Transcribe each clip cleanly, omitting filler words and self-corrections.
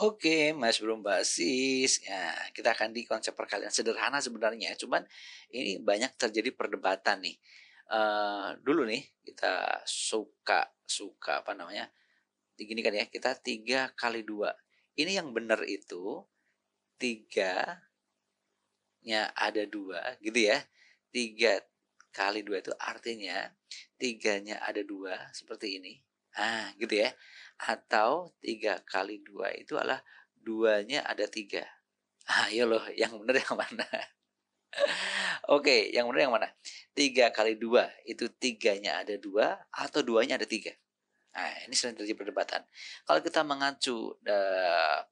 Oke, Mas Bro, Mbak Sis. Ya, kita akan di konsep perkalian sederhana sebenarnya, cuman ini banyak terjadi perdebatan nih. Dulu nih kita suka suka apa namanya, gini kan ya, kita 3 kali 2. Ini yang benar itu 3-nya ada 2 gitu ya. 3 kali 2 itu artinya 3-nya ada 2 seperti ini. Gitu ya. Atau 3 kali 2 itu adalah 2-nya ada 3. Ayo loh, yang bener yang mana? Oke, yang bener yang mana? 3 kali 2 itu 3-nya ada 2 atau 2-nya ada 3. Nah, ini sering terjadi perdebatan. Kalau kita mengacu,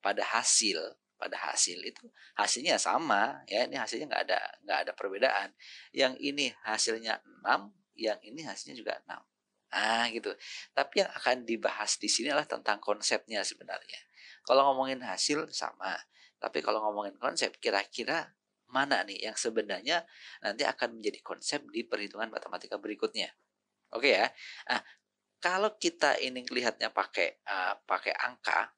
pada hasil itu hasilnya sama ya, ini hasilnya nggak ada perbedaan. Yang ini hasilnya 6, yang ini hasilnya juga 6. Gitu. Tapi yang akan dibahas di sini adalah tentang konsepnya sebenarnya. Kalau ngomongin hasil sama, tapi kalau ngomongin konsep kira-kira mana nih yang sebenarnya nanti akan menjadi konsep di perhitungan matematika berikutnya. Oke ya. Nah, kalau kita ini lihatnya pakai angka,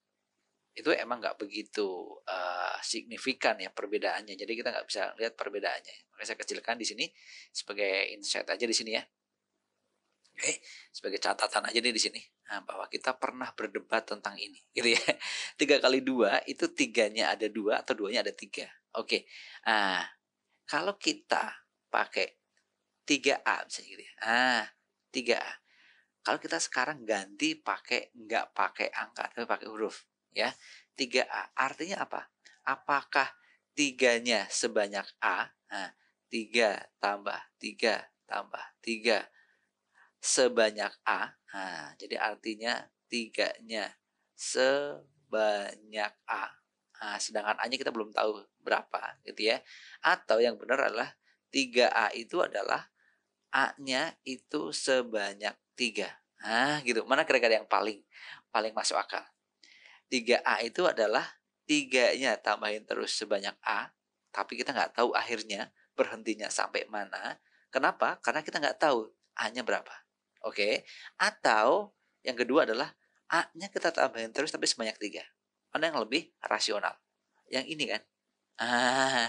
itu emang nggak begitu, signifikan ya perbedaannya. Jadi kita nggak bisa lihat perbedaannya. Makanya saya kecilkan di sini sebagai insight aja di sini ya. Oke, sebagai catatan aja nih di sini. Nah, bahwa kita pernah berdebat tentang ini, gitu ya. 3 kali 2 itu 3-nya ada 2 atau 2-nya ada 3. Oke. Nah, kalau kita pakai 3A misalnya gitu ya. 3A. Kalau kita sekarang ganti pakai nggak pakai angka, tapi pakai huruf, ya. 3A artinya apa? Apakah tiganya sebanyak A? Nah, 3 tambah 3 tambah 3 sebanyak A. Nah, jadi artinya tiganya sebanyak A. Nah, sedangkan A-nya kita belum tahu berapa, gitu ya. Atau yang benar adalah 3A itu adalah A-nya itu sebanyak 3. Gitu. Mana kira-kira yang paling paling masuk akal? 3A itu adalah 3-nya tambahin terus sebanyak A, tapi kita nggak tahu akhirnya berhentinya sampai mana. Kenapa? Karena kita nggak tahu A-nya berapa. Oke. Atau yang kedua adalah A-nya kita tambahin terus tapi sebanyak 3. Mana yang lebih rasional? Yang ini kan?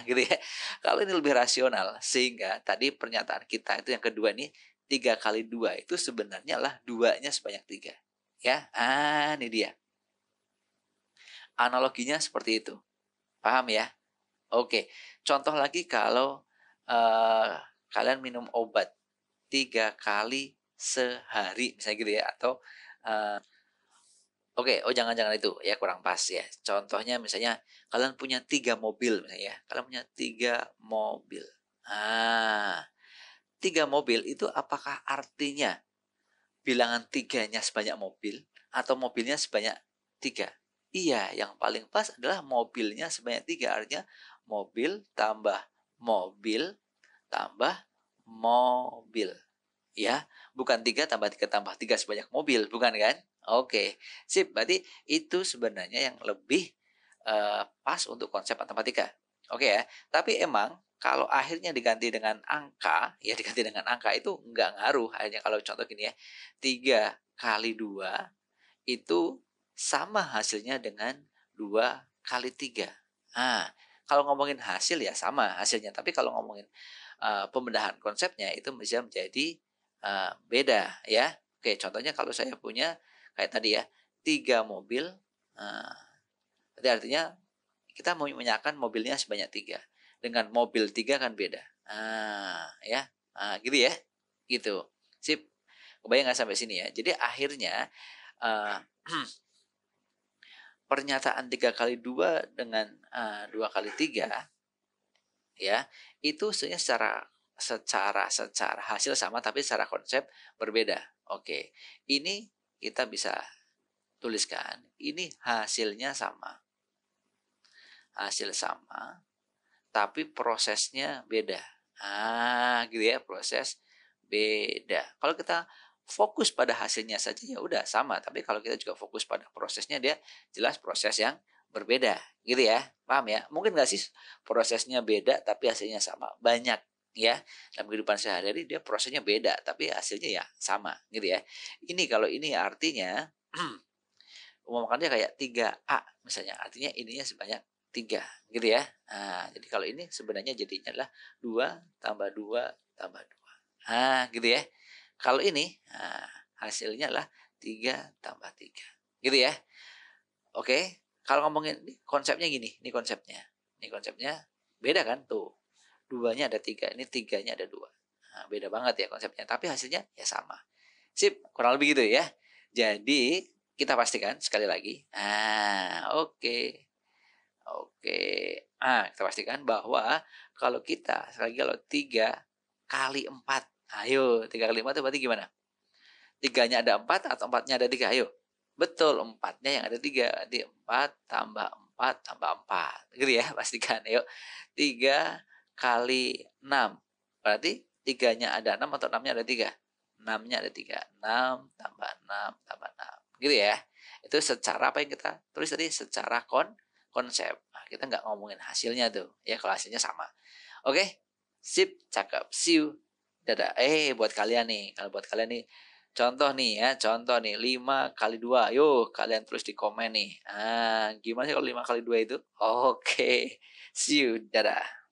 Gitu ya. Kalau ini lebih rasional, sehingga tadi pernyataan kita itu yang kedua nih, 3 kali 2 itu sebenarnya adalah 2-nya sebanyak 3. Ya, ini dia. Analoginya seperti itu. Paham ya? Oke. Contoh lagi kalau, kalian minum obat 3 kali sehari, misalnya gitu ya, atau, eee oke, jangan-jangan itu ya kurang pas ya. Contohnya misalnya kalian punya 3 mobil misalnya ya, kalian punya 3 mobil. Ah, 3 mobil itu apakah artinya bilangan tiganya sebanyak mobil atau mobilnya sebanyak 3? Iya, yang paling pas adalah mobilnya sebanyak 3, artinya mobil tambah mobil tambah mobil. Ya, bukan 3 tambah 3 tambah 3 sebanyak mobil, bukan kan? Oke, sip. Berarti itu sebenarnya yang lebih, pas untuk konsep matematika. Oke ya, tapi emang kalau akhirnya diganti dengan angka, ya diganti dengan angka itu nggak ngaruh. Hanya kalau contoh gini ya, 3 kali 2 itu sama hasilnya dengan 2 kali 3. Nah, kalau ngomongin hasil ya sama hasilnya, tapi kalau ngomongin, pembedahan konsepnya itu bisa menjadi, beda ya. Oke, contohnya kalau saya punya kayak tadi ya, 3 mobil, eee, berarti artinya kita mau menyamakan mobilnya sebanyak 3 dengan mobil 3 kan beda. Ya, gitu ya, gitu. Sip, kebayang nggak sampai sini ya? Jadi akhirnya, eee pernyataan 3 kali 2 dengan, 2 kali 3 ya, itu sebenarnya secara hasil sama tapi secara konsep berbeda. Oke, ini kita bisa tuliskan, ini hasilnya sama, hasil sama tapi prosesnya beda. Gitu ya, proses beda. Kalau kita fokus pada hasilnya saja ya udah sama, tapi kalau kita juga fokus pada prosesnya dia jelas proses yang berbeda, gitu ya. Paham ya? Mungkin nggak sih prosesnya beda tapi hasilnya sama? Banyak ya. Dalam kehidupan sehari-hari dia prosesnya beda tapi hasilnya ya sama, gitu ya. Ini kalau ini artinya umpamakannya kayak 3A misalnya, artinya ininya sebanyak 3 gitu ya. Nah, jadi kalau ini sebenarnya jadinya adalah 2 tambah 2 tambah 2. Nah, gitu ya. Kalau ini, nah, hasilnya adalah 3 tambah 3. Gitu ya. Oke, kalau ngomongin ini konsepnya gini, ini konsepnya. Ini konsepnya beda kan tuh. 2-nya ada 3, ini 3-nya ada 2. Nah, beda banget ya konsepnya, tapi hasilnya ya sama. Sip, kurang lebih gitu ya. Jadi, kita pastikan sekali lagi. Nah, oke. Oke. Ah, kita pastikan bahwa kalau kita, sekali lagi kalau 3 kali 4. Ayo, 3 kali 4 itu berarti gimana? 3-nya ada 4 atau 4-nya ada 3? Ayo. Betul, 4-nya yang ada 3. Jadi 4 tambah 4 tambah 4. Gitu ya, pastikan. Yuk. 3 kali 6. Berarti 3-nya ada 6 atau 6-nya ada 3? 6-nya ada 3. 6 tambah 6 tambah 6. Gitu ya. Itu secara apa yang kita tulis tadi? Secara konsep. Nah, kita nggak ngomongin hasilnya tuh. Ya, kalau hasilnya sama. Oke? Sip, cakep. See you. Dadah. Buat kalian nih. Kalau buat kalian nih, contoh nih ya, contoh nih 5 kali 2. Yuk, kalian tulis di komen nih. Ah, gimana sih kalau 5 kali 2 itu? Oke. See you. Dadah.